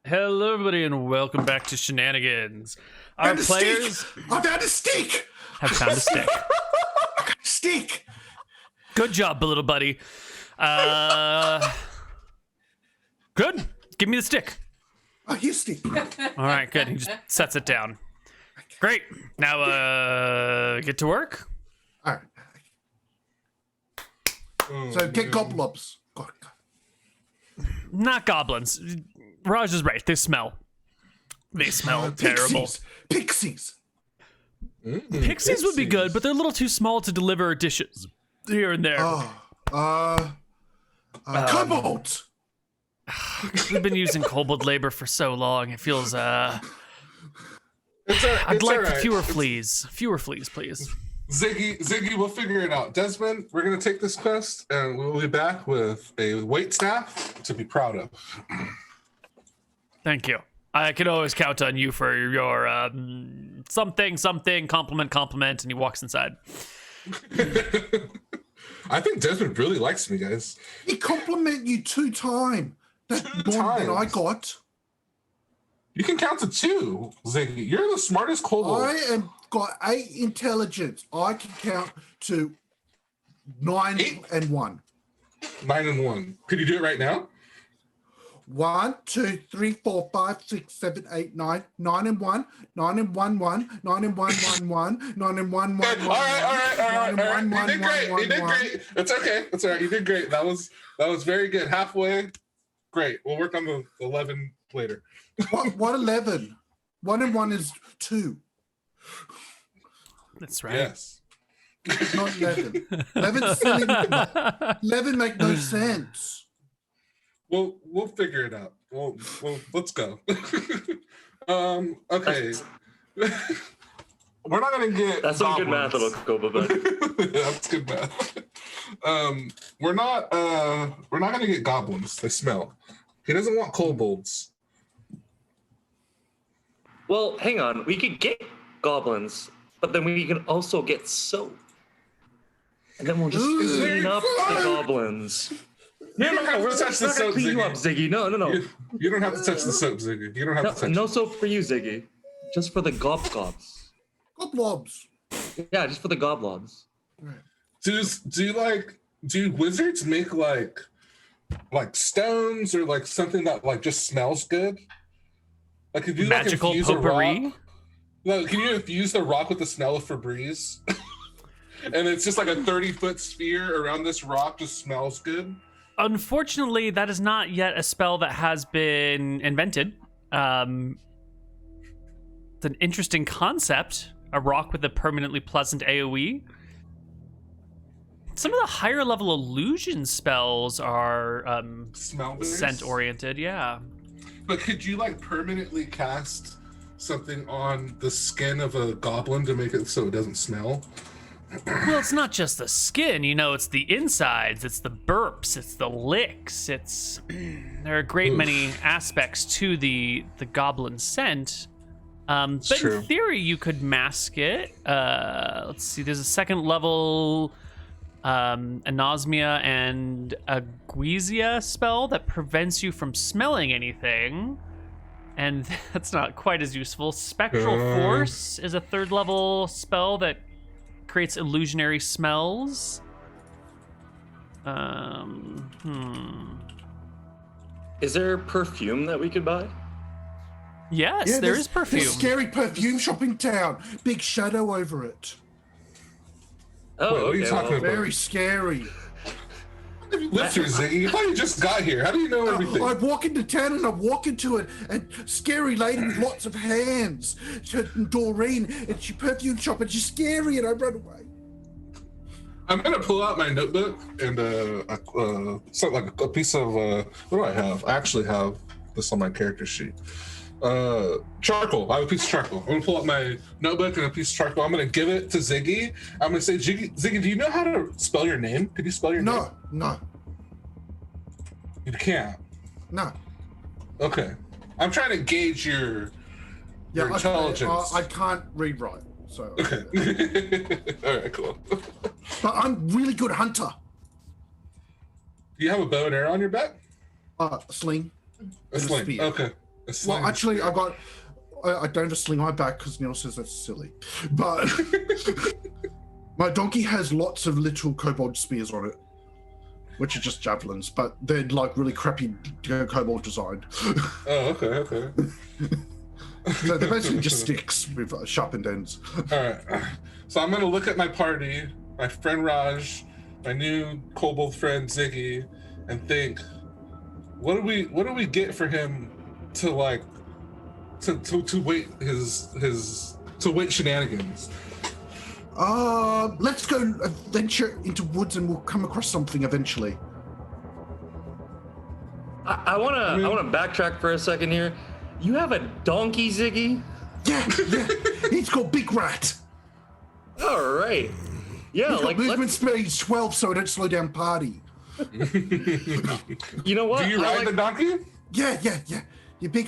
Hello, everybody, and welcome back to Shenanigans. Our players I found a stick. have found a stick. I got a stick. Good job, little buddy. Good. Give me the stick. Oh, here's stick. All right, good. He just sets it down. Great. Now, get to work. All right. So get goblobs. God. Not goblins. Raj is right. They smell. They smell terrible. Pixies. Pixies would be good, but they're a little too small to deliver dishes here and there. Kobolds. We've been using kobold labor for so long. It feels I'd It's like all right. fewer fleas. Fewer fleas, please. Ziggy, we'll figure it out. Desmond, we're gonna take this quest, and we'll be back with a wait staff to be proud of. Thank you. I can always count on you for your something, compliment, and he walks inside. I think Desmond really likes me, guys. He compliment you 2 times. That more than I got. You can count to 2, Ziggy. You're the smartest kobold. I am got 8 intelligence. I can count to 9 8? and 1. 9 and 1. Could you do it right now? 1, 2, 3, 4, 5, 6, 7, 8, 9, 9 and 1, 9 and 1, 1, 9 and 1, 1, 1, 9 and 1, 1, 1. All right. You did great. You did great. It's okay. It's all right. You did great. That was very good. Halfway. Great. We'll work on the 11 later. What 11? 1 and 1 is 2. That's right. Yes. Not 11. 11 silly. 11 make no sense. We'll figure it out. Well, let's go. Okay. We're not gonna get. That's some good math, little Koibu. That's good math. We're not gonna get goblins. They smell. He doesn't want kobolds. Well, hang on. We could get goblins, but then we can also get soap. And then we'll just clean up the goblins. You don't have to touch the soap, clean you up, Ziggy. Ziggy. No. You don't have to touch the soap, Ziggy. You don't have to touch No it. soap for you, Ziggy. Just for the goblobs. Goblobs. Yeah, just for the goblobs. Do wizards make like stones or like something that like just smells good? Like could you Magical like infuse a potpourri? rock? No, can you infuse the rock with the smell of Febreze? And it's just like a 30-foot sphere around this rock just smells good. Unfortunately, that is not yet a spell that has been invented. It's an interesting concept. A rock with a permanently pleasant AoE. Some of the higher level illusion spells are Smell-based? scent-oriented, yeah. But could you like permanently cast something on the skin of a goblin to make it so it doesn't smell? Well, it's not just the skin, it's the insides, it's the burps, it's the licks, there are a great many aspects to the goblin scent. But true. in theory, you could mask it. Let's see, there's a second level anosmia and aguizia spell that prevents you from smelling anything. And that's not quite as useful. Spectral Force is a 3rd level spell that creates illusionary smells. Is there perfume that we could buy? Yes, Yeah, there is perfume. There's scary perfume shop in town. Big shadow over it. Oh, Wait, what are you talking about? Very scary. Lift your Ziggy. You probably just got here. How do you know everything? I walk into town and I walk into it, and scary lady with lots of hands. Doreen, and she perfume shop, and she's scary, and I run away. I'm gonna pull out my notebook and something like a piece of what do I have? I actually have this on my character sheet. Charcoal. I have a piece of charcoal. I'm gonna pull out my notebook and a piece of charcoal. I'm gonna give it to Ziggy. I'm gonna say, Ziggy, do you know how to spell your name? Could you spell your name? No. You can't. No. Okay. I'm trying to gauge your intelligence. I can't read right, so. Okay. All right, cool. But I'm really good hunter. Do you have a bow and arrow on your back? Sling. A sling. spear. Okay. Well, actually, I don't have a sling my back because Neal says that's silly. But my donkey has lots of little kobold spears on it, which are just javelins, but they're like really crappy kobold design. Oh, okay. So they're basically just sticks with sharpened ends. All right. So I'm gonna look at my party, my friend Raj, my new kobold friend Ziggy, and think, what do we get for him to like to wait to wait shenanigans? Let's go venture into woods and we'll come across something eventually. I wanna backtrack for a second here. You have a donkey, Ziggy? Yeah. He's called Big Rat. All right. Yeah, He's got like movement speed 12, so I don't slow down party. You know what? Do you ride the donkey? Yeah.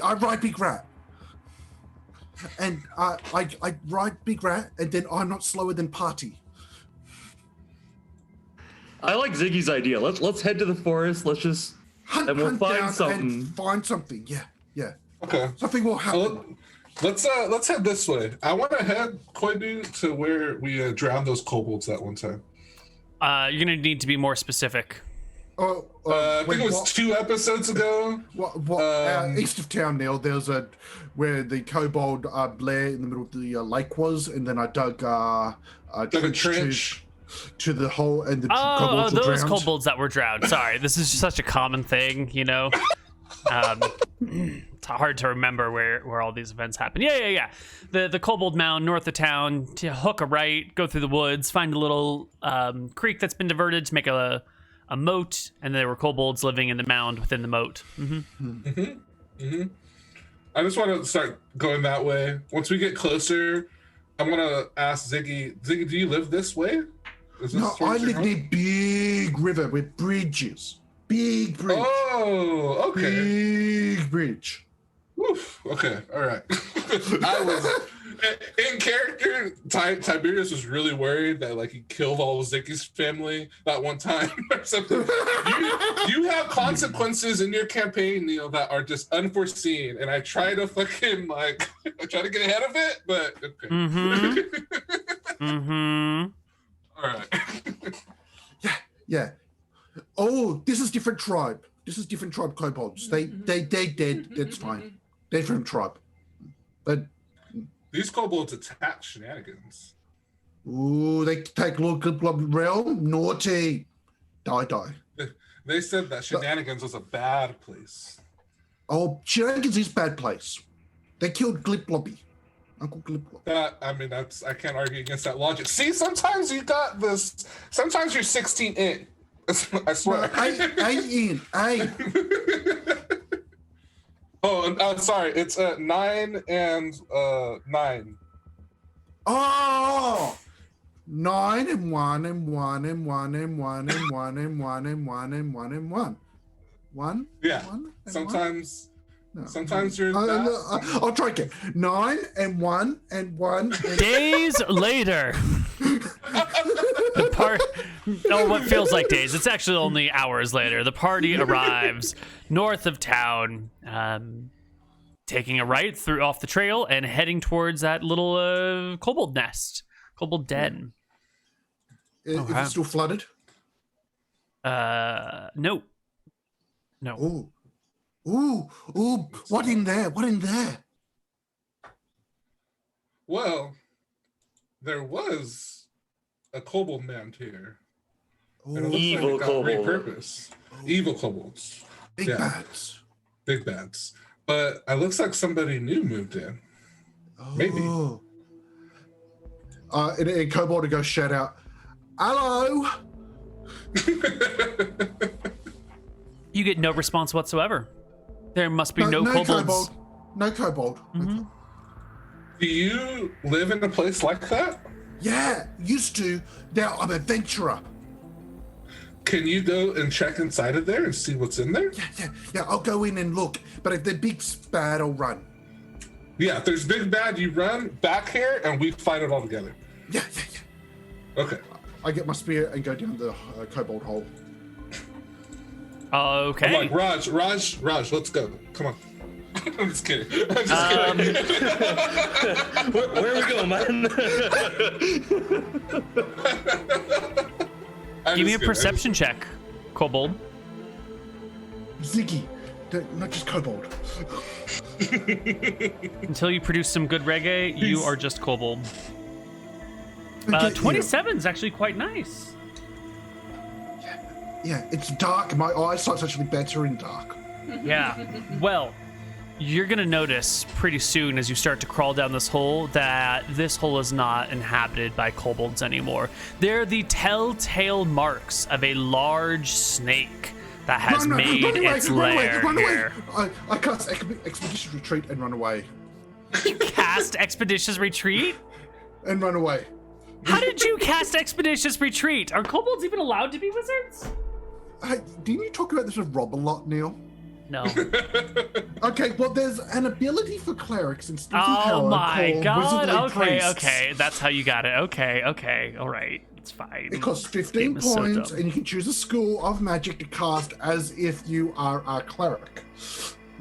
I ride Big Rat. And I ride Big Rat, and then I'm not slower than party. I like Ziggy's idea. Let's head to the forest. Let's just Hunt find down something. and find something. Yeah. Okay. Something will happen. So let's head this way. I want to head Koibu to where we drowned those kobolds that one time. You're gonna need to be more specific. I think it was 2 episodes ago. East of town, Neal, there's where the kobold lair in the middle of the lake was, and then I dug a trench to the hole, and the kobolds were those drowned. kobolds that were drowned. Sorry, this is such a common thing, you know. It's hard to remember where all these events happen. Yeah. The kobold mound north of town. To hook a right, go through the woods, find a little creek that's been diverted to make a moat, and there were kobolds living in the mound within the moat. I just want to start going that way. Once we get closer, I'm gonna ask Ziggy. Ziggy, do you live this way? No, I live near Big River with bridges. Big bridge. Oh, okay. Big bridge. Oof. Okay, all right. I was in character. Tiberius was really worried that like he killed all of Ziggy's family that one time or something. You have consequences in your campaign, Neal, that are just unforeseen, and I try to fucking like I try to get ahead of it, but okay. All right. Yeah. Oh, this is different tribe. This is different tribe kobolds. They dead. That's fine. Different tribe. But These kobolds attack Shenanigans. ooh, they take look at realm. Naughty. Die. They said that Shenanigans was a bad place. Oh, Shenanigans is bad place. They killed Glibblobby. Uncle Glibblobby. I can't argue against that logic. See, sometimes you got this. Sometimes you're 16 in. I swear. Eight. Oh, sorry. It's 9 and 9. Oh, 9 and 1 and 1 and 1 and 1 and 1 and 1 and 1 and 1 and 1. 1? Yeah. 1 and Sometimes. 1? No. Sometimes you're. I'll try again. 9 and 1 and 1. And Days later. What feels like days. It's actually only hours later. The party arrives north of town, taking a right through off the trail and heading towards that little kobold nest, kobold den. Is it still flooded? No. Ooh, what in there? Well, there was a kobold man here. And it looks Evil like it got kobold. repurposed. Evil kobolds. Big bats. Big bads. But it looks like somebody new moved in. Maybe. And kobold to go shout out, hello. You get no response whatsoever. There must be no kobolds. No kobold. Do you live in a place like that? Yeah, used to. Now I'm an adventurer. Can you go and check inside of there and see what's in there? Yeah, I'll go in and look. But if they're big bad, I'll run. Yeah, if there's big bad, you run back here and we fight it all together. Yeah. Okay. I get my spear and go down the kobold hole. Okay. I'm like, Raj, let's go. Come on. I'm just kidding. I'm just kidding. Where are we going, man? Give me a perception check, Kobold. Ziggy, not just kobold. Until you produce some good reggae, you are just Kobold. Okay, 27 is actually quite nice. Yeah, it's dark. My eyesight's actually better in dark. Yeah. Well, you're going to notice pretty soon as you start to crawl down this hole that this hole is not inhabited by kobolds anymore. They're the telltale marks of a large snake that has made its lair here. I cast Expeditious Retreat and run away. You cast Expeditious Retreat? And run away. How did you cast Expeditious Retreat? Are kobolds even allowed to be wizards? Hey, didn't you talk about this with Rob a lot, Neal? No. Okay, well, there's an ability for clerics in Stinky Oh Power my called god. Wizardly Okay, Priests. okay. That's how you got it. Okay. All right. It's fine. It costs 15 Game is so points, dumb. and you can choose a school of magic to cast as if you are a cleric,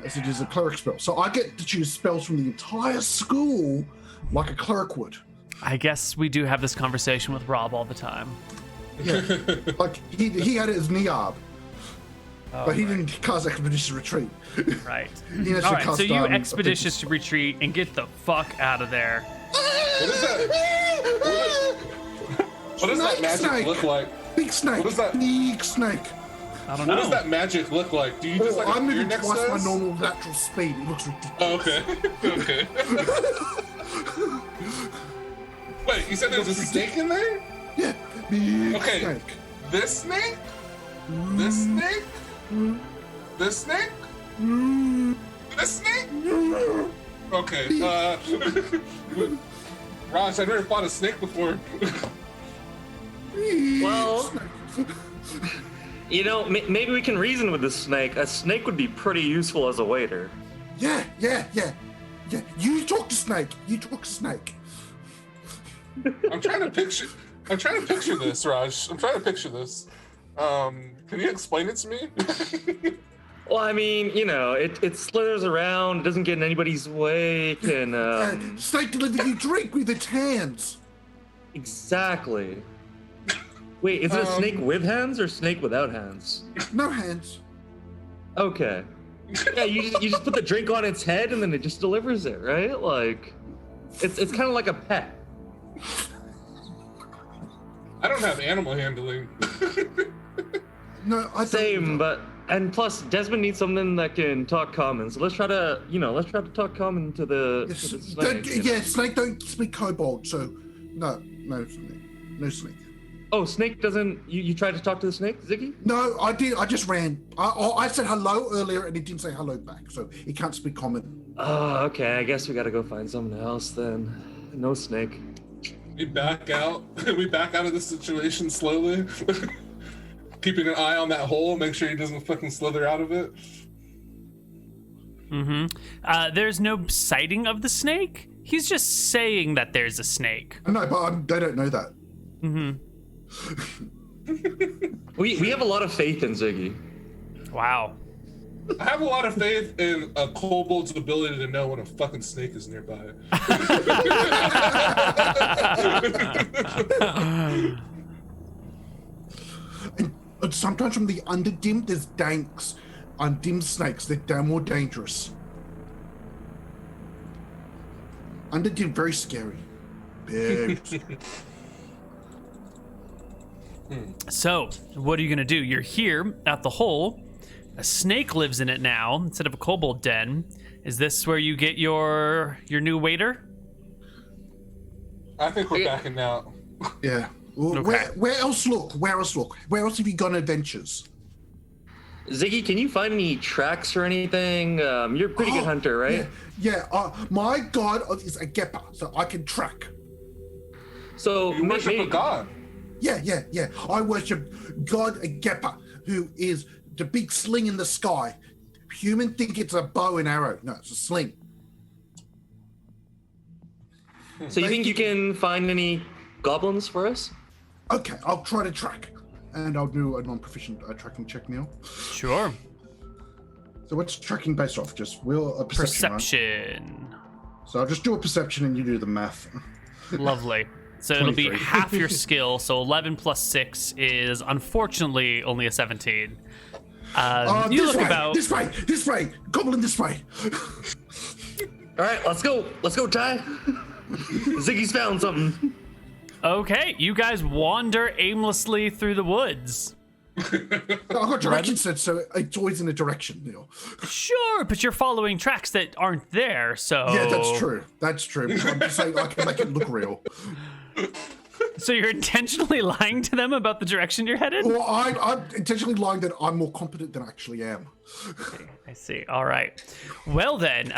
as it is a cleric spell. So I get to choose spells from the entire school, like a cleric would. I guess we do have this conversation with Rob all the time. Yeah, like he had it as Niab, but he didn't cast Expeditious Retreat. Right. He All right, so you expeditious retreat and get the fuck out of there. What is that? What does that magic Snake. look like? Big snake. What is that? Big snake. I don't What know. does that magic look like? Do you just like I'm appear moving next twice to my us? normal natural speed. It looks ridiculous. Oh, okay. Okay. Wait, you said there's a snake in there? Yeah, big Okay. snake. This snake? This snake? This snake? This snake? Okay. Raj, I've never fought a snake before. Well, you know, maybe we can reason with this snake. A snake would be pretty useful as a waiter. Yeah. You talk to snake. I'm trying to picture this, Raj. I'm trying to picture this. Can you explain it to me? Well, I mean, you know, it slithers around, it doesn't get in anybody's way, it can, Snake delivers you drink with its hands. Exactly. Wait, is it a snake with hands or snake without hands? No hands. Okay. Yeah, you just put the drink on its head and then it just delivers it, right? Like, it's kind of like a pet. I don't have animal handling. No, I don't. Same, and plus Desmond needs something that can talk common. So let's try to talk common to the snake. Snake don't speak kobold, so no snake. Oh, snake doesn't. You tried to talk to the snake, Ziggy? No, I did. I just ran. I said hello earlier, and it didn't say hello back, so it can't speak common. Oh, okay. I guess we gotta go find someone else then. No snake. We back out. We back out of this situation slowly, keeping an eye on that hole, make sure he doesn't fucking slither out of it. There's no sighting of the snake. He's just saying that there's a snake. I know, but they don't know that. We have a lot of faith in Ziggy. Wow. I have a lot of faith in a kobold's ability to know when a fucking snake is nearby. And sometimes from the underdim, there's danks. Undim snakes, they're more dangerous. Underdim, very scary. Very scary. So, what are you gonna do? You're here at the hole. A snake lives in it now instead of a kobold den. Is this where you get your new waiter? I think we're backing out. Yeah. Well, Okay. Where else look? Where else have you gone adventures? Ziggy, can you find any tracks or anything? You're a pretty good hunter, right? Yeah. My god is a Geppa, so I can track. So You worship a god. Yeah. I worship God Geppa, who is the big sling in the sky. Human think it's a bow and arrow. No, it's a sling. So you think you can find any goblins for us? Okay, I'll try to track. And I'll do a non-proficient tracking check now. Sure. So So what's tracking based off? Just will a perception. Right? Perception. So I'll just do a perception and you do the math. Lovely. So it'll be 23. half your skill. So 11 plus 6 is unfortunately only a 17. You look about this way, Goblin this way. All right, let's go, Ty. Ziggy's found something. Okay, you guys wander aimlessly through the woods. I've got direction sense, so it's always in a direction, Neal. Sure, but you're following tracks that aren't there, so... Yeah, that's true. That's true. I'm just saying I can make it look real. So you're intentionally lying to them about the direction you're headed? Well, I'm intentionally lying that I'm more competent than I actually am. Okay, I see. All right. Well then,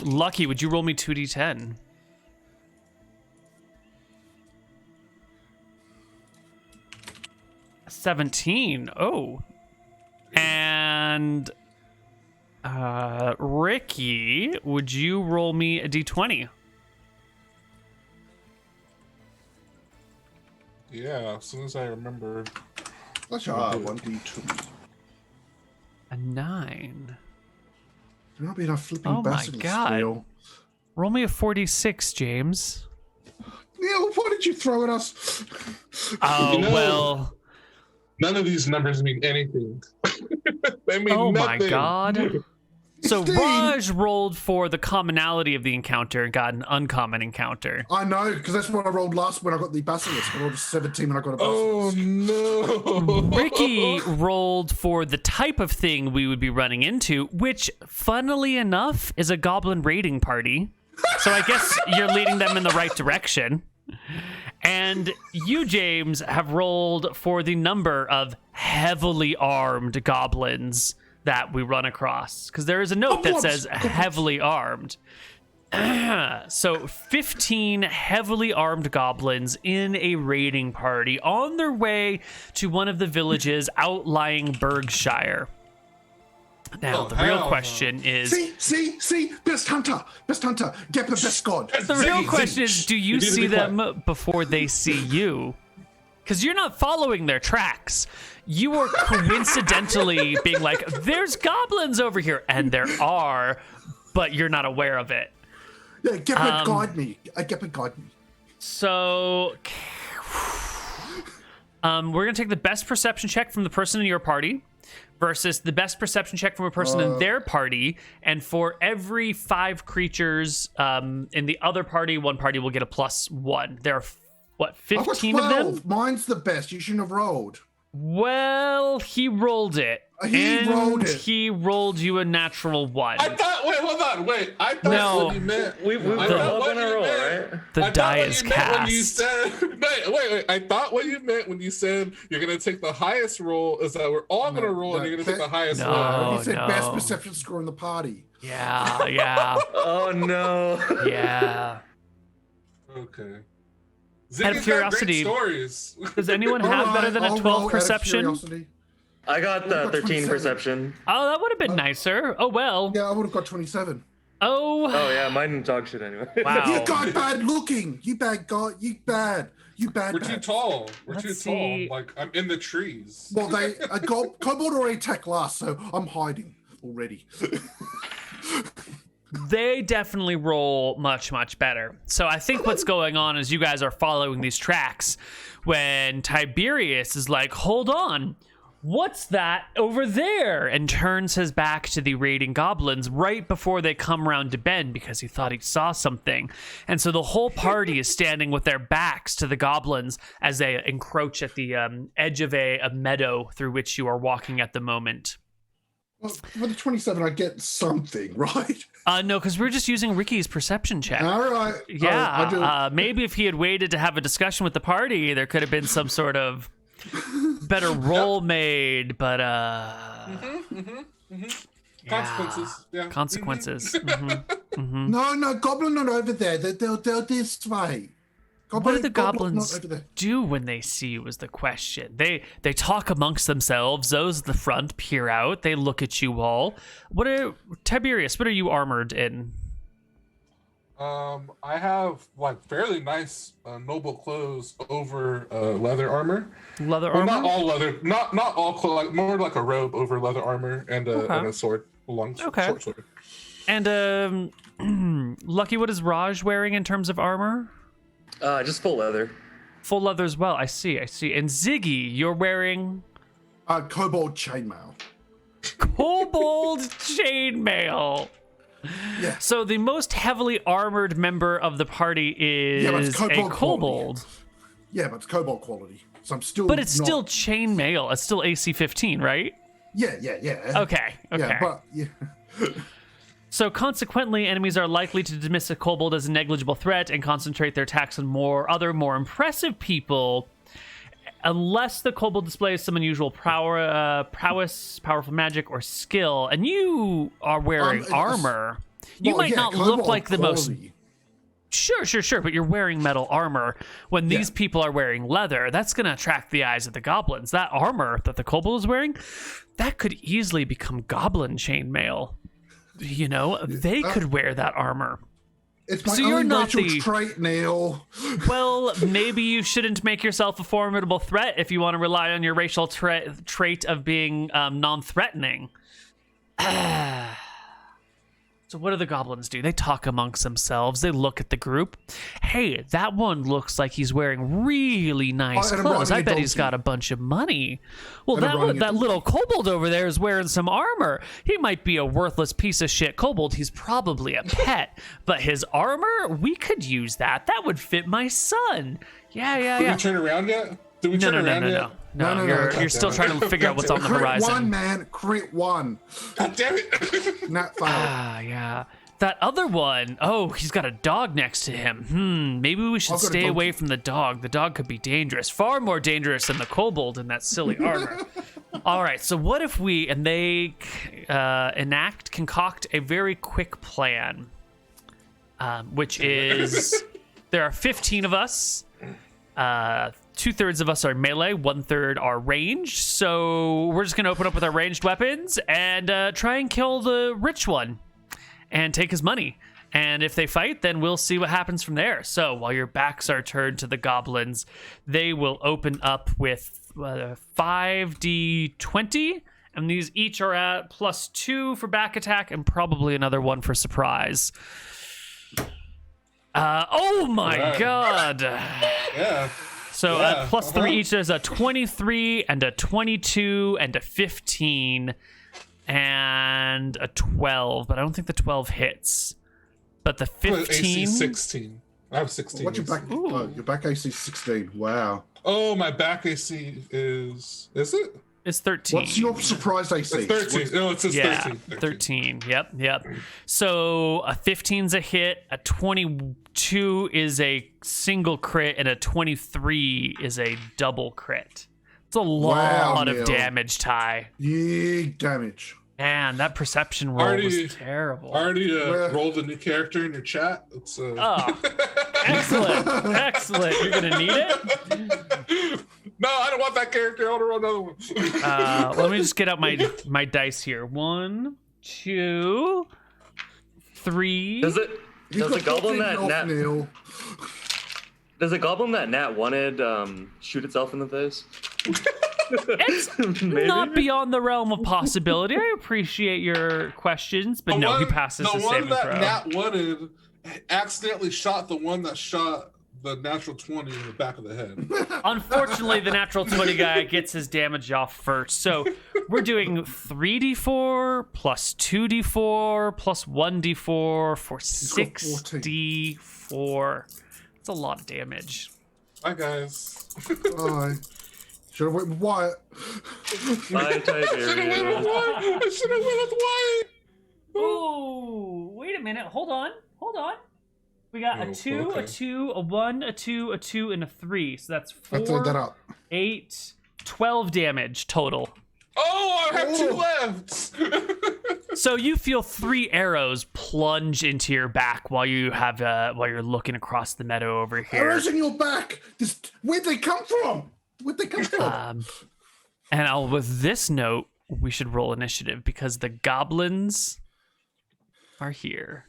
Lucky, would you roll me 2d10? A 17. Oh. And Ricky, would you roll me a d20? Yeah, as soon as I remember. That's 1d2. A 9. There not be enough flipping Oh my bastards, God. Neal. Roll me a 46, James. Neal, why did you throw at us? Oh, You know- well. None of these numbers mean anything. They mean Oh nothing. my God. So 16. Raj rolled for the commonality of the encounter and got an uncommon encounter. I know, because that's what I rolled last when I got the basilisk. I rolled a 17 when I got a Oh basilisk. no. Ricky rolled for the type of thing we would be running into, which, funnily enough, is a goblin raiding party. So I guess you're leading them in the right direction. And you, James, have rolled for the number of heavily armed goblins that we run across. Because there is a note that says heavily armed. So 15 heavily armed goblins in a raiding party on their way to one of the villages outlying Bergshire. Now, Oh, the real hell question is... See, best hunter, get the best god. The real question is, do you need to see be quiet. them before they see you? Because you're not following their tracks. You are coincidentally being like, there's goblins over here. And there are, but you're not aware of it. Yeah, Gepard, guide me. Gepard, guide me. So, we're going to take the best perception check from the person in your party versus the best perception check from a person in their party. And for every 5 creatures in the other party, one party will get a +1. There are, what, I've got 15 of 12. them? Mine's the best. You shouldn't have rolled. Well, he rolled it. He rolled it. He rolled you a natural 1. I thought. Wait, hold on. Wait, I thought No. what you meant. We I were thought all what gonna you roll, meant- right? The I thought die what is you meant when you cast. said. Wait. I thought what you meant when you said you're gonna take the highest roll is that we're all gonna roll and you're gonna take the highest No. roll. He said no. best perception score in the party. Yeah. Oh no. Yeah. Okay. Out of Ziggy's got curiosity, great stories. Does anyone have better than a I'll 12 roll out of perception? curiosity. I got got 13 27. perception. Oh, that would have been nicer. Oh, well. Yeah, I would have got 27. Oh. Oh yeah, mine didn't talk shit anyway. Wow. You guy bad looking. You bad guy. You bad. We're too tall. We're Let's too see. tall. Like I'm in the trees. Well, Kobold already attacked last, so I'm hiding already. They definitely roll much, much better. So I think what's going on is you guys are following these tracks when Tiberius is like, hold on, what's that over there? And turns his back to the raiding goblins right before they come around to bend because he thought he saw something. And so the whole party is standing with their backs to the goblins as they encroach at the edge of a meadow through which you are walking at the moment. Well, for the 27, I get something, right? No, because we're just using Ricky's perception check. All right. Yeah, I do. maybe if he had waited to have a discussion with the party, there could have been some sort of better roll made, but Consequences. Yeah. consequences. No, Goblin not over there. They're this way. What do the Goblin not goblins over there. do when they see you is the question. They talk amongst themselves. Those at the front peer out. They look at you all. Tiberius, what are you armored in? I have like fairly nice noble clothes over leather armor. Leather Well, armor? not all leather, not all clothes, like more like a robe over leather armor and a sword, a long short sword. And Lucky, what is Raj wearing in terms of armor? Just full leather. Full leather as well. I see. And Ziggy, you're wearing Kobold chainmail. kobold chainmail. Yeah. So the most heavily armored member of the party is but it's a kobold. Yeah, but it's kobold quality. So I'm still. But it's still chainmail. It's still AC 15, right? Yeah. Okay. Yeah, but yeah. So consequently, enemies are likely to dismiss a kobold as a negligible threat and concentrate their attacks on other more impressive people, unless the kobold displays some unusual prowess, powerful magic, or skill. And you are wearing armor. You might not look like the most. Sure, but you're wearing metal armor. When these people are wearing leather, that's going to attract the eyes of the goblins. That armor that the kobold is wearing, that could easily become goblin chainmail. You know, they could wear that armor. It's my only racial trait, Neal. Well, maybe you shouldn't make yourself a formidable threat if you want to rely on your racial trait of being non-threatening. So what do the goblins do? They talk amongst themselves. They look at the group. Hey, that one looks like he's wearing really nice clothes. I bet he's got a bunch of money. Well, that little kobold over there is wearing some armor. He might be a worthless piece of shit kobold. He's probably a pet. But his armor, we could use that. That would fit my son. Yeah. Did we turn around yet? Did we turn around yet? No, you're still trying to figure out what's on the horizon. Crit one, man. Crit one. God damn it. Not five. Yeah. That other one, he's got a dog next to him. Maybe we should stay away from the dog. The dog could be dangerous. Far more dangerous than the kobold in that silly armor. All right, so what if they concoct a very quick plan, which is there are 15 of us. 2/3 of us are melee, 1/3 are ranged. So we're just going to open up with our ranged weapons and try and kill the rich one and take his money. And if they fight, then we'll see what happens from there. So while your backs are turned to the goblins, they will open up with 5d20. And these each are at +2 for back attack and probably another one for surprise. Oh my God. Yeah. So at +3 each, there's a 23 and a 22 and a 15 and a 12. But I don't think the 12 hits. But the 15... AC 16. I have 16. What's your back? Oh, your back AC 16. Wow. Oh, my back AC is it? It's 13. What's your surprise AC? It's 13. No, it says 13. 13. Yep. So a 15's a hit, a 22 is a single crit, and a 23 is a double crit. It's a lot of damage, Ty. Big damage. Man, that perception roll was terrible. I already rolled a new character in your chat. It's Excellent. You're gonna need it. No, I don't want that character. I want to roll another one. Let me just get out my dice here. 1, 2, 3. Does a goblin that Nat wanted shoot itself in the face? It's not beyond the realm of possibility. I appreciate your questions, but no, he passes the saving throw. The one that Nat wanted accidentally shot the one that shot the natural 20 in the back of the head. Unfortunately, the natural 20 guy gets his damage off first. So we're doing 3d4 plus 2d4 plus 1d4 for 6d4. It's a lot of damage. Bye, guys. Bye. Should have went with Wyatt. Bye, Tiberius. I should have went with Wyatt. Oh, wait a minute. Hold on. We got a 2, a 2, a 1, a 2, a 2, and a 3. So that's 4, Let's add that up. 8, 12 damage total. Oh, I have 2 left. So you feel 3 arrows plunge into your back while you're looking across the meadow over here. Arrows in your back. Where'd they come from? And with this note, we should roll initiative because the goblins are here.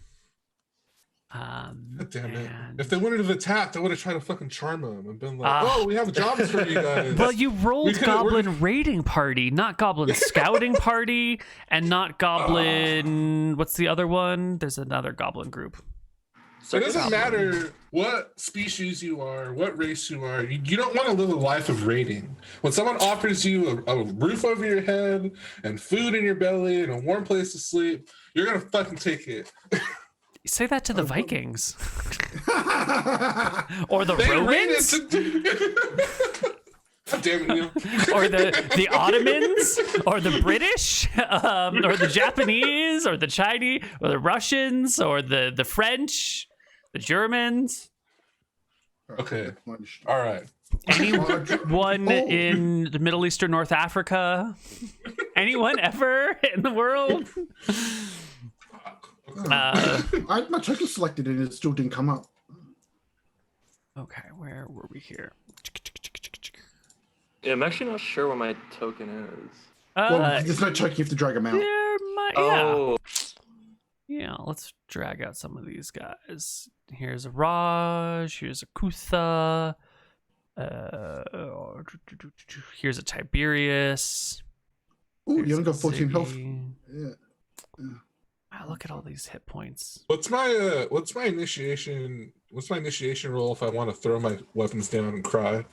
God damn it. and- If they wouldn't have attacked, I would have tried to fucking charm them and been like, oh, we have jobs for you guys. Well, you rolled could've- Goblin Raiding Party, not Goblin Scouting Party, and not Goblin. What's the other one? There's another Goblin group. It doesn't matter what species you are, what race you are. You don't want to live a life of raiding. When someone offers you a roof over your head and food in your belly and a warm place to sleep, you're going to fucking take it. You say that to the Vikings. Or the They Romans? God damn it, Neal. Or the Ottomans? Or the British? Or the Japanese? Or the Chinese? Or the Russians? Or the French? The Germans? Okay. All right. Anyone in the Middle East or North Africa? Anyone ever in the world? I had my token selected and it still didn't come up. Okay, where were we here? Yeah, I'm actually not sure what my token is. Well, there's no token, you have to drag them out. There might, Oh, yeah, let's drag out some of these guys. Here's a Raj, here's a Kutha, here's a Tiberius. Oh, Here's you only a got 14 health. Ziggy. Yeah. Wow, look at all these hit points. What's my initiation roll if I want to throw my weapons down and cry?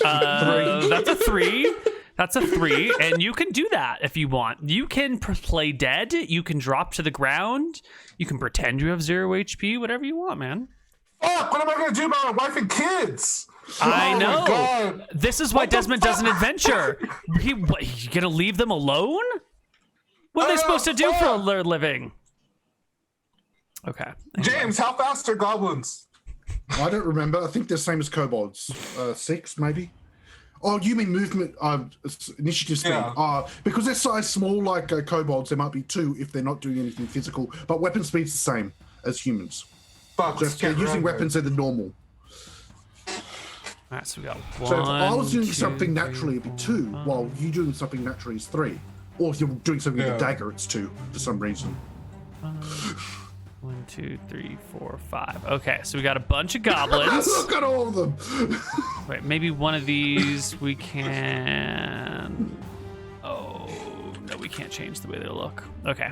That's a 3. That's a 3, and you can do that if you want. You can play dead. You can drop to the ground. You can pretend you have 0 HP. Whatever you want, man. Fuck! What am I gonna do about my wife and kids? I Oh my know. God. This is why Desmond doesn't adventure. You gonna leave them alone? What are they supposed to do for their living? Okay. James, how fast are goblins? I don't remember. I think they're the same as kobolds. 6, maybe. Oh, you mean movement, initiative speed? Yeah. Because they're size small like kobolds, there might be 2 if they're not doing anything physical. But weapon speed's the same as humans. Fuck, So if they're using weapons, they're the normal. All right, so we got 1. So if I was doing 2, something 3, naturally, it'd be 2, 4, while you doing something naturally is 3. Or if you're doing something with a Yeah. dagger, it's 2 for some reason. 1, 2, 3, 4, 5. Okay, so we got a bunch of goblins. Look at all of them. Wait, maybe one of these we can. Oh no, we can't change the way they look. Okay.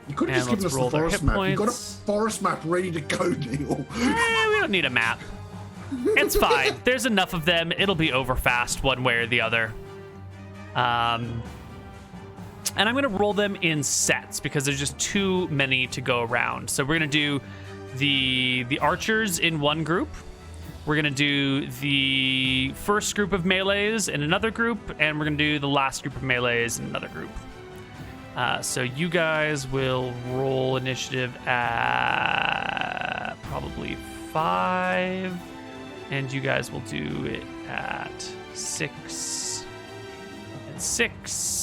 You could have And just given let's us the roll their forest hit map. You got a points. forest map ready to go, Neal. We don't need a map. It's fine. There's enough of them. It'll be over fast one way or the other. And I'm going to roll them in sets because there's just too many to go around. So we're going to do the archers in one group. We're going to do the first group of melees in another group, and we're going to do the last group of melees in another group. So you guys will roll initiative at probably 5, and you guys will do it at 6 and 6.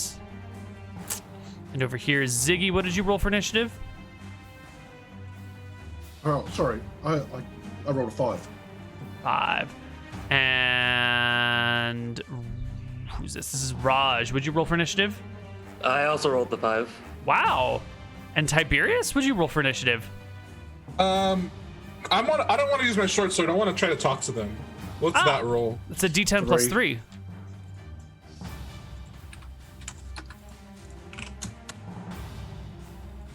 And over here is Ziggy. What did you roll for initiative? Oh, sorry. I rolled a 5. 5. And who's this? This is Raj. What'd you roll for initiative? I also rolled the 5. Wow. And Tiberius, what'd you roll for initiative? I don't want to use my short sword. I want to try to talk to them. What's that roll? It's a D10 plus 3.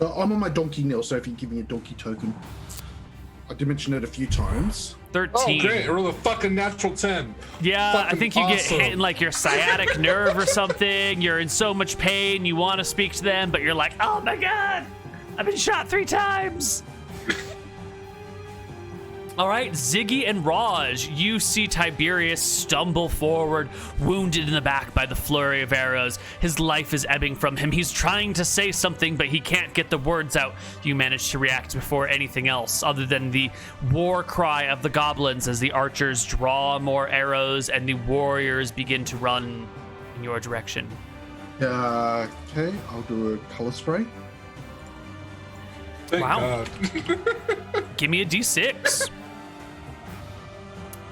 I'm on my donkey, Neal, so if you give me a donkey token. I did mention it a few times. 13. Oh, great. I rolled a fucking natural 10. Yeah, I Fucking think you get awesome. hit in like your sciatic nerve or something. You're in so much pain, you want to speak to them, but you're like, oh my god, I've been shot 3 times. All right, Ziggy and Raj, you see Tiberius stumble forward, wounded in the back by the flurry of arrows. His life is ebbing from him. He's trying to say something, but he can't get the words out. You manage to react before anything else, other than the war cry of the goblins as the archers draw more arrows and the warriors begin to run in your direction. Okay, I'll do a color spray. Thank Wow. God. Give me a D6.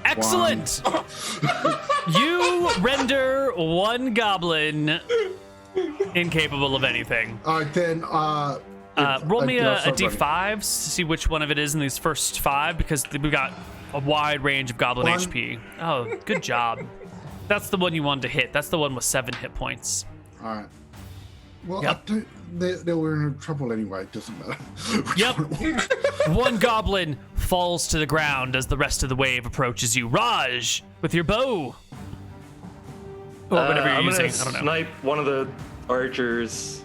Excellent! You render one goblin incapable of anything. Then Roll me I'll a start running. d5 to see which one of it is in these first 5, because we've got a wide range of goblin One. HP. Oh, good job. That's the one you wanted to hit. That's the one with 7 hit points. All right. Well, Yep. I don't, they were in trouble anyway. It doesn't matter. Which Yep. one it was. One goblin falls to the ground as the rest of the wave approaches you. Raj, with your bow. Or whatever you're I'm using. gonna I don't know. snipe one of the archers.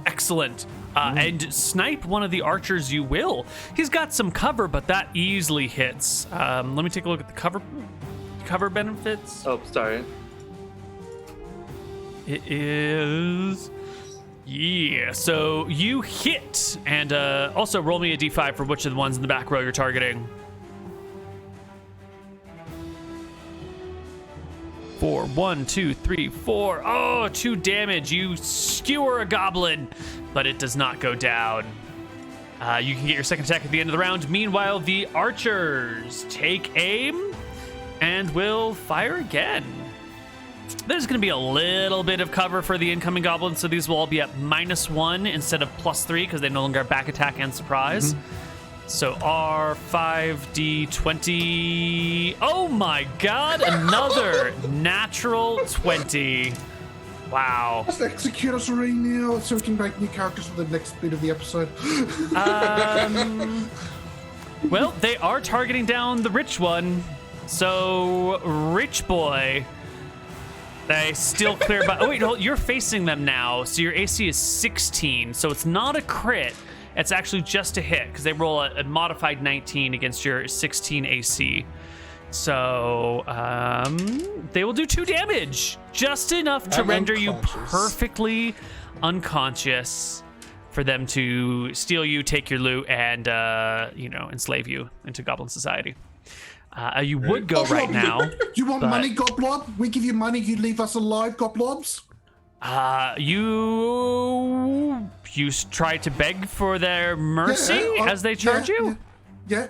Excellent. And snipe one of the archers you will. He's got some cover, but that easily hits. Let me take a look at the cover benefits. Oh, sorry. It is... Yeah, so you hit. And also roll me a d5 for which of the ones in the back row you're targeting. 4. 1, 2, 3, 4. Oh, 2 damage. You skewer a goblin, but it does not go down. You can get your second attack at the end of the round. Meanwhile, the archers take aim and will fire again. There's going to be a little bit of cover for the incoming goblins, so these will all be at -1 instead of +3 because they no longer have back attack and surprise. So R5D20. Oh my god, another natural 20. Wow. Just execute us already now so we can make new characters for the next bit of the episode. Well, they are targeting down the rich one. So, rich boy. They still clear by. Oh, wait, hold, you're facing them now. So your AC is 16. So it's not a crit. It's actually just a hit because they roll a modified 19 against your 16 AC. So they will do 2 damage, just enough to I'm render you unconscious. perfectly unconscious for them to steal you, take your loot, and enslave you into Goblin Society. You would go right now. You want but- money, Goblob? We give you money, you leave us alive, Goblobs? You try to beg for their mercy as they charge you? Yeah.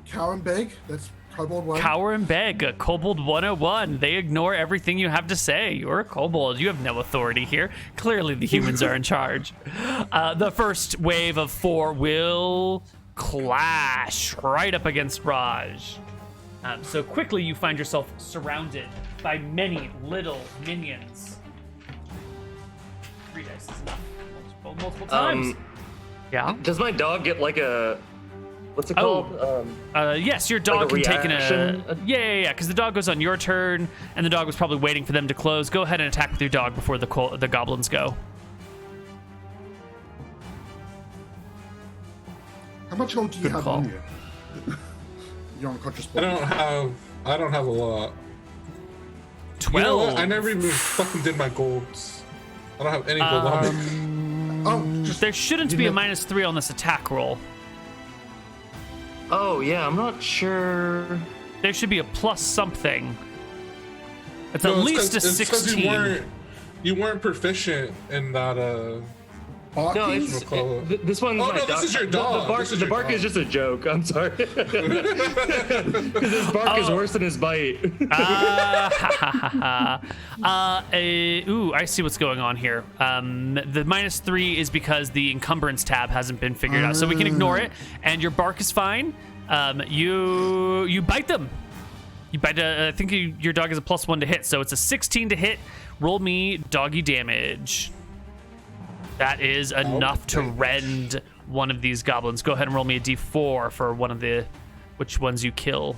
Cow and beg. That's Kobold one. Cower and beg, a kobold 101. They ignore everything you have to say. You're a kobold. You have no authority here. Clearly the humans are in charge. The first wave of 4 will clash right up against Raj. So quickly you find yourself surrounded by many little minions. 3 dice is enough. Multiple times. Yeah. Does my dog get like a... What's it Oh. called? Yes, your dog Like a can take reaction? Yeah, because the dog goes on your turn, and the dog was probably waiting for them to close. Go ahead and attack with your dog before the goblins go. How much gold do you Good have call. on you? You're unconscious. I don't have a lot. 12. You know what? I never even fucking did my golds. I don't have any gold on me. Oh, just There shouldn't be a -3 on this attack roll. Oh, yeah, I'm not sure. There should be a plus something. It's No, at it's least a 'cause- it's 'cause 16. You weren't proficient in that. No, barking. it's, call it. this one's Oh, my no, this dog. is your dog. The bark, This is the your bark dog. is just a joke. I'm sorry. Because his bark is worse than his bite. Ooh, I see what's going on here. The -3 is because the encumbrance tab hasn't been figured out, so we can ignore it. And your bark is fine. You bite them. You bite. I think your dog has a +1 to hit, so it's a 16 to hit. Roll me doggy damage. That is enough to rend one of these goblins. Go ahead and roll me a d4 for one of the which ones you kill.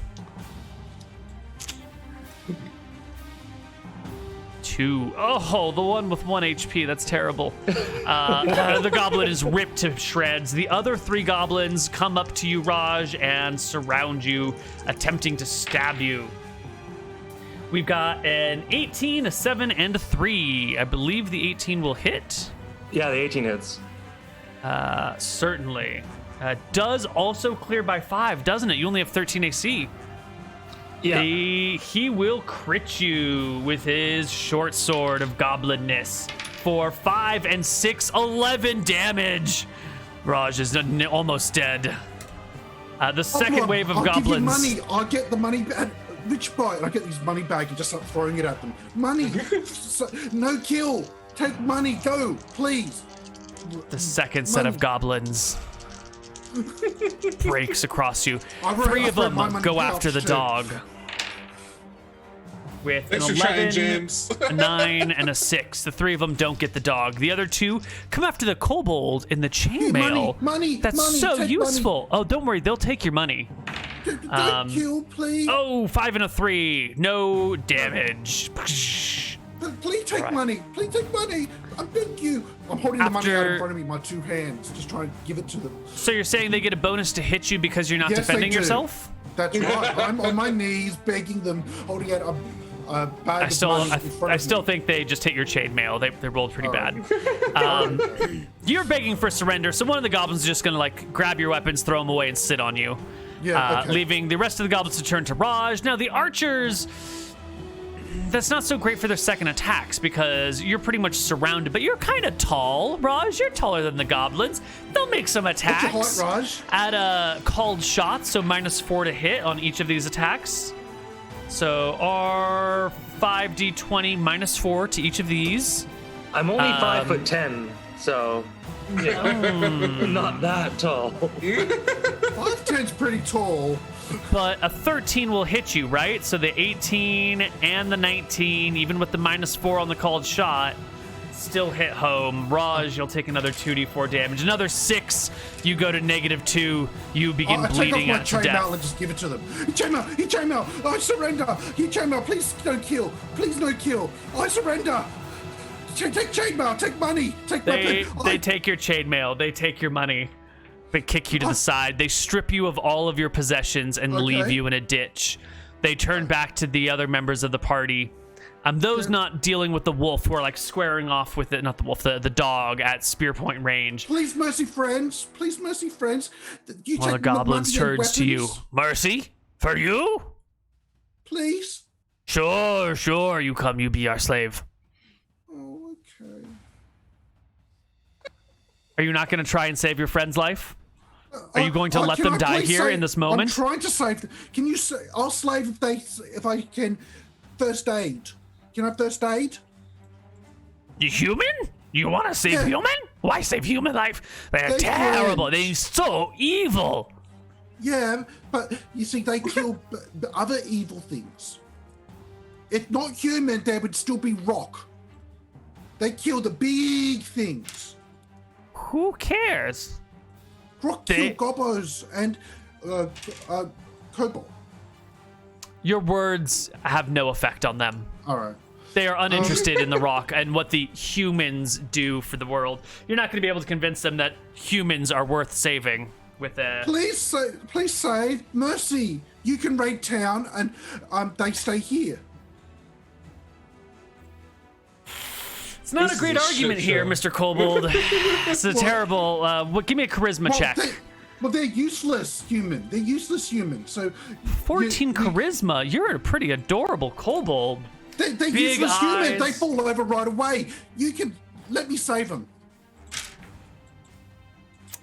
2. Oh, the one with 1 HP. That's terrible. The goblin is ripped to shreds. The other 3 goblins come up to you, Raj, and surround you, attempting to stab you. We've got an 18, a 7, and a 3. I believe the 18 will hit. Yeah, the 18 hits. Certainly. Does also clear by 5, doesn't it? You only have 13 AC. Yeah. He will crit you with his short sword of goblinness for 5 and 6, 11 damage. Raj is almost dead. The second wave of I'll goblins. give you money. I'll get the money back. Rich boy. I get this money bag and just start throwing it at them. Money. No kill. Take money. Go, please. The second set of goblins breaks across you. Three of them go after the dog. With Thanks an for trying, 11, James. a 9, and a 6. The 3 of them don't get the dog. The other 2 come after the kobold in the chainmail. Money, That's money, so take useful. Oh, don't worry. They'll take your money. Don't kill, please. Oh, 5 and a 3. No damage. Please take money. Please take money. I beg you. I'm holding the money out in front of me, my 2 hands, just trying to give it to them. So you're saying they get a bonus to hit you because you're not Yes, defending they do. yourself? That's right. I'm on my knees begging them, holding out a bag of money in front I of still me. think they just hit your chainmail. They rolled pretty All bad. You're begging for surrender, so one of the goblins is just gonna like grab your weapons, throw them away, and sit on you. Yeah, okay. Leaving the rest of the goblins to turn to Raj. Now the archers, that's not so great for their second attacks because you're pretty much surrounded, but you're kind of tall, Raj. You're taller than the goblins. They'll make some attacks. What's your height, Raj? At a called shot, so -4 to hit on each of these attacks. So our 5d20 -4 to each of these. I'm only 5'10", so not that tall. 5'10's pretty tall. But a 13 will hit you, right? So the 18 and the 19, even with the -4 on the called shot, still hit home. Raj, you'll take another 2d4 damage. Another 6, you go to -2. You begin I take bleeding off my out to chainmail death. and just give it to them. Chainmail, I surrender. Chainmail, please don't kill. Please no kill. I surrender. Take chainmail, take money, take They weapon. take your chainmail. They take your money. They kick you to the side. They strip you of all of your possessions and leave you in a ditch. They turn back to the other members of the party. Those not dealing with the wolf who are like squaring off with it, not the wolf, the dog at spear point range. Please, mercy, friends. Please, mercy, friends. You One of the take goblins money and turns to you. weapons, Mercy? For you? Please. Sure. You come, you be our slave. Oh, okay. Are you not going to try and save your friend's life? Are you going to let can them I die please here save- in this moment? I'm trying to save them. Can you say, I'll slave if I can first aid. Can I have first aid? You human? You want to save Yeah. human? Why save human life? They're They terrible. can't. They're so evil. Yeah, but you see, they kill other evil things. If not human, there would still be rock. They kill the big things. Who cares? Rock They- kill gobos and kobold. Your words have no effect on them. All right. They are uninterested in the rock and what the humans do for the world. You're not going to be able to convince them that humans are worth saving with a... Please save mercy. You can raid town and they stay here. It's not This a great is a argument shit here, show. Mr. Kobold. It's a terrible... give me a charisma check. They're useless human. They're useless human. So 14 charisma. You're a pretty adorable kobold. They're Big useless human. They eyes. fall over right away. You can let me save them.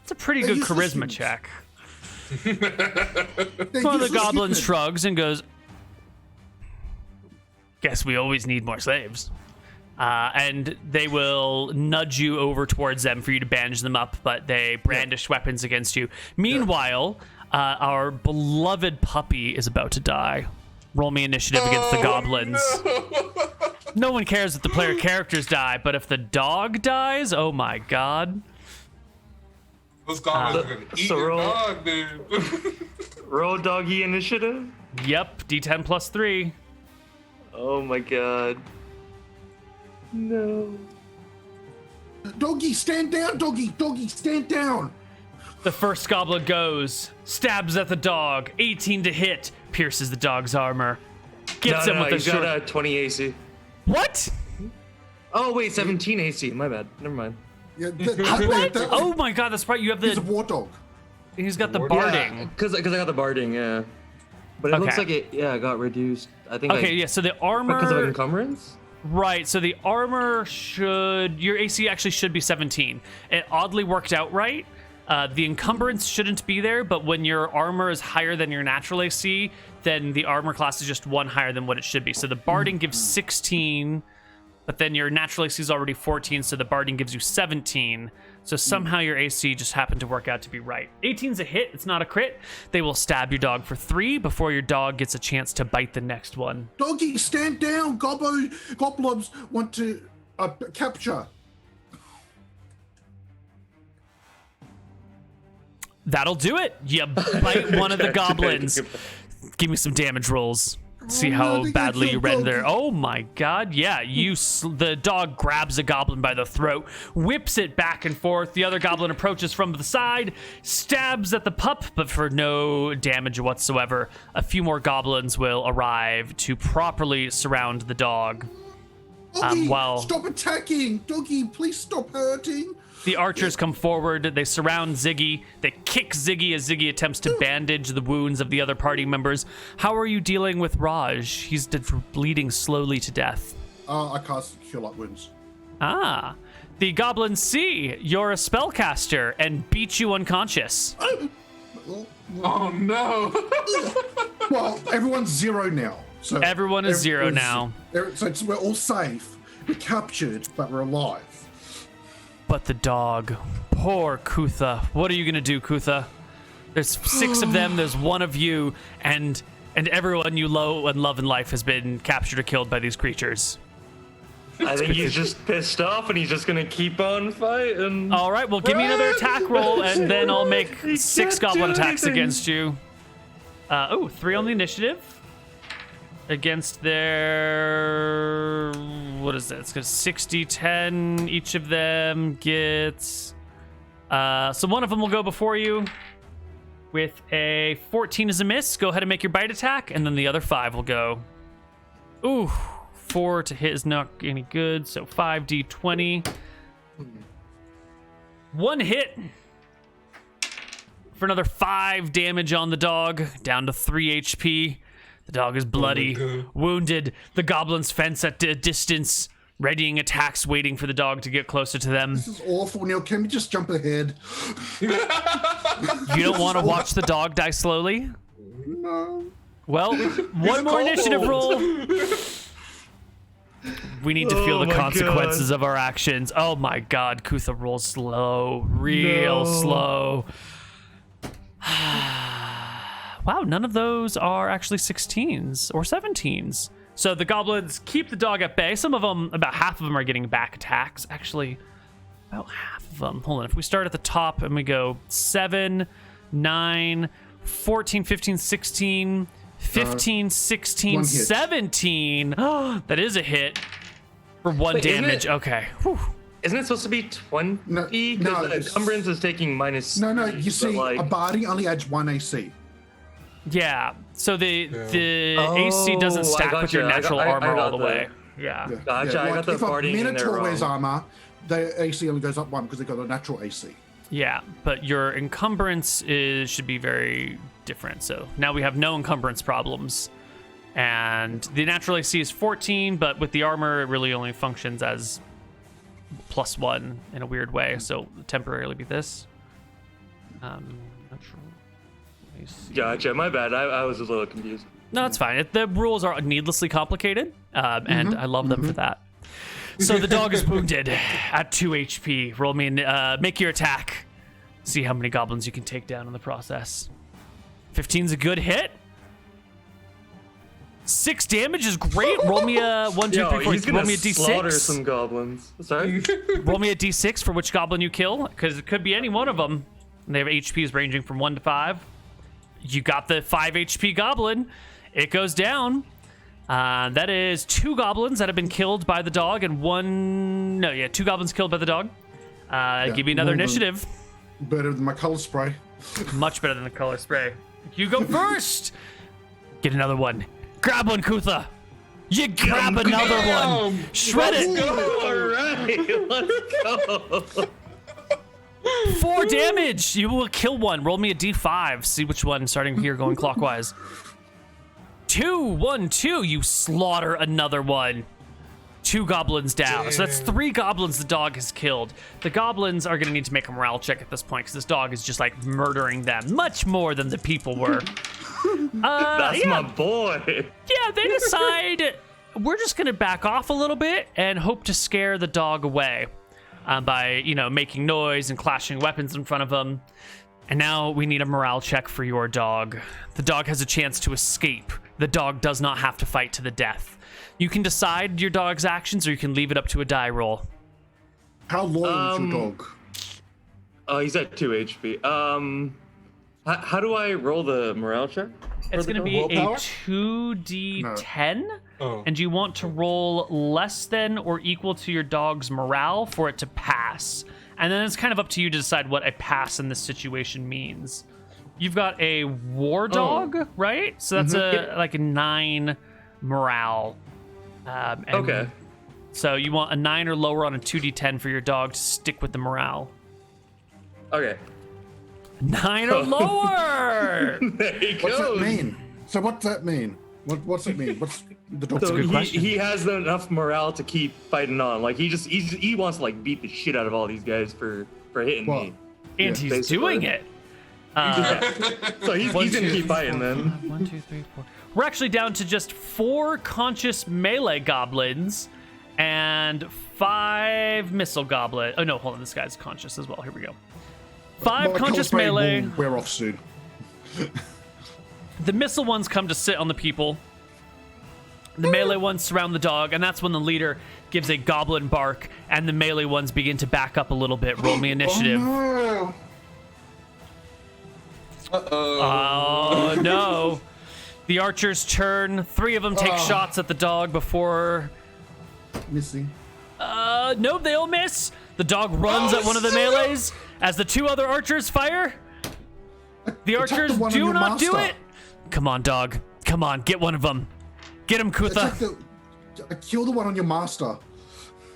It's a pretty They're good useless charisma humans. check. They're One of the useless goblins human. shrugs and goes, guess we always need more slaves. And they will nudge you over towards them for you to bandage them up, but they brandish weapons against you. Meanwhile, our beloved puppy is about to die. Roll me initiative against the goblins. No one cares if the player characters die, but if the dog dies, oh my god. Those goblins are gonna eat so your roll- dog, dude. Roll doggy initiative. Yep, D10 plus 3. Oh my god. No. Doggy, stand down, doggy. Doggy, stand down. The first goblin goes, stabs at the dog, 18 to hit, pierces the dog's armor, gets him with a he's got short... a 20 AC. What? Oh wait, 17 AC. My bad. Never mind. Yeah, Oh my god, that's right. You have he's a the... war dog. He's got the Yeah, barding. Because I got the barding, yeah. But it looks Okay. like it got reduced. I think Okay, yeah, so the because of armor... encumbrance? Right, so the armor should... Your AC actually should be 17. It oddly worked out right. The encumbrance shouldn't be there, but when your armor is higher than your natural AC, then the armor class is just one higher than what it should be. So the barding gives 16, but then your natural AC is already 14, so the barding gives you 17. So somehow your AC just happened to work out to be right. 18's a hit, it's not a crit. They will stab your dog for 3 before your dog gets a chance to bite the next one. Doggy, stand down. Goblins want to capture. That'll do it. You bite one of the goblins. Give me some damage rolls. See how badly you render. Oh my god, yeah. The dog grabs a goblin by the throat, whips it back and forth. The other goblin approaches from the side, stabs at the pup, but for no damage whatsoever. A few more goblins will arrive to properly surround the dog. Doggy, stop attacking. Doggy, please stop hurting. The archers come forward, they surround Ziggy, they kick Ziggy as Ziggy attempts to bandage the wounds of the other party members. How are you dealing with Raj? He's bleeding slowly to death. I cast Cure Light Wounds. Ah, the goblins see you're a spellcaster and beat you unconscious. Oh no! Well, everyone's 0 now. So Everyone is 0 now. So we're all safe. We're captured, but we're alive. But the dog, poor Kutha. What are you gonna do, Kutha? There's 6 of them, there's 1 of you, and everyone you love in life has been captured or killed by these creatures. I think he's just pissed off and he's just gonna keep on fighting. All right, well, give me another attack roll, and then I'll make 6 goblin attacks against you. 3 on the initiative. Against their... What is that? It's got 60, 10. Each of them gets... so one of them will go before you with a 14 as a miss. Go ahead and make your bite attack, and then the other 5 will go. Ooh, 4 to hit is not any good, so 5d20. 1 hit for another 5 damage on the dog, down to 3 HP. The dog is bloody, wounded. The goblins fence at a distance, readying attacks, waiting for the dog to get closer to them. This is awful, Neal. Can we just jump ahead? You don't want to watch the dog die slowly? No. Well, one more initiative roll. We need to feel the consequences of our actions. Oh my god, Kutha rolls slow, real slow. Wow, none of those are actually 16s or 17s. So the goblins keep the dog at bay. Some of them, about half of them, are getting back attacks. Actually, about half of them. Hold on. If we start at the top and we go 7, 9, 14, 15, 16, 15, 16, 17. Oh, that is a hit for 1 Wait, damage. Okay. Whew. Isn't it supposed to be 20? No, Because encumbrance is taking minus. No, three, you see, but, a barding only adds 1 AC. Yeah, so the AC doesn't stack with your natural armor all the way. Yeah. Gotcha, I got the if a barding in there Minotaur wears wrong. armor, the AC only goes up 1 because they got a natural AC. Yeah, but your encumbrance should be very different. So now we have no encumbrance problems. And the natural AC is 14, but with the armor, it really only functions as +1 in a weird way. So temporarily be this. Natural AC. Gotcha, my bad. I was a little confused. No, it's fine. The rules are needlessly complicated, and I love them for that. So the dog is wounded at 2 HP. Roll me and make your attack. See how many goblins you can take down in the process. 15's a good hit. 6 damage is great. Roll me a 1, 2, 3, 4. He's gonna Roll me a slaughter d6. some goblins. Sorry? Roll me a d6 for which goblin you kill, because it could be any one of them. And they have HPs ranging from 1 to 5. You got the 5 HP goblin. It goes down. That is 2 goblins that have been killed by the dog, and 2 goblins killed by the dog. Give me another initiative. Better than my color spray. Much better than the color spray. You go first. Get another one. Grab one, Kutha. You grab another one. Shred it. All right, let's go. 4 damage. You will kill one. Roll me a d5. See which one, starting here, going clockwise. 2, 1, 2. You slaughter another one. 2 goblins down. Damn. So that's 3 goblins the dog has killed. The goblins are going to need to make a morale check at this point, because this dog is just like murdering them much more than the people were. That's my boy. Yeah, they decide we're just going to back off a little bit and hope to scare the dog away by, making noise and clashing weapons in front of him. And now we need a morale check for your dog. The dog has a chance to escape. The dog does not have to fight to the death. You can decide your dog's actions, or you can leave it up to a die roll. How loyal is your dog? He's at 2 HP. How do I roll the morale check? It's going to be Willpower? a 2d10, Oh. and you want to roll less than or equal to your dog's morale for it to pass. And then it's kind of up to you to decide what a pass in this situation means. You've got a war dog, right? So that's a 9 morale. Okay. So you want a 9 or lower on a 2d10 for your dog to stick with the morale. Okay. 9 or lower! There he What's that goes. mean? So what's that mean? What's it mean? What's the dog's So good question. he has enough morale to keep fighting on. Like he wants to like beat the shit out of all these guys for hitting Well, me. And he's basically. doing it. So he's gonna keep fighting then. 1, 2, 3, 4. We're actually down to just 4 conscious melee goblins and 5 missile goblin. Oh no, hold on, this guy's conscious as well. Here we go. 5 My conscious cosplay melee. will wear off soon. The missile ones come to sit on the people. The melee ones surround the dog, and that's when the leader gives a goblin bark, and the melee ones begin to back up a little bit. Roll me initiative. Oh, no. Oh no. The archers turn. 3 of them take shots at the dog before. Missing. Nope, they all miss. The dog runs at one of the melees as the 2 other archers fire. The Attack archers the one on do your not do master. it. Come on, dog. Come on, get one of them. Get him, Kutha. Kill the one on your master.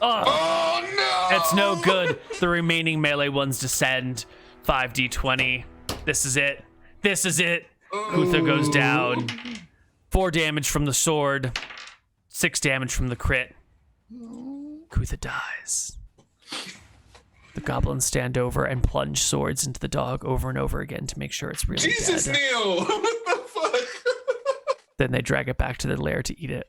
Oh no! It's no good. The remaining melee ones descend. 5d20. This is it. This is it. Kutha goes down. 4 damage from the sword. 6 damage from the crit. Kutha dies. The goblins stand over and plunge swords into the dog over and over again to make sure it's really Jesus, dead. Neal! What the fuck? Then they drag it back to the lair to eat it.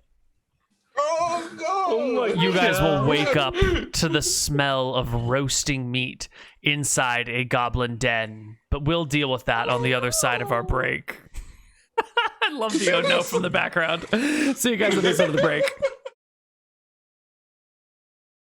Oh no! You guys will wake up to the smell of roasting meat inside a goblin den, but we'll deal with that on the other side of our break. I love the oh no from the background. See you guys on the other side of the break.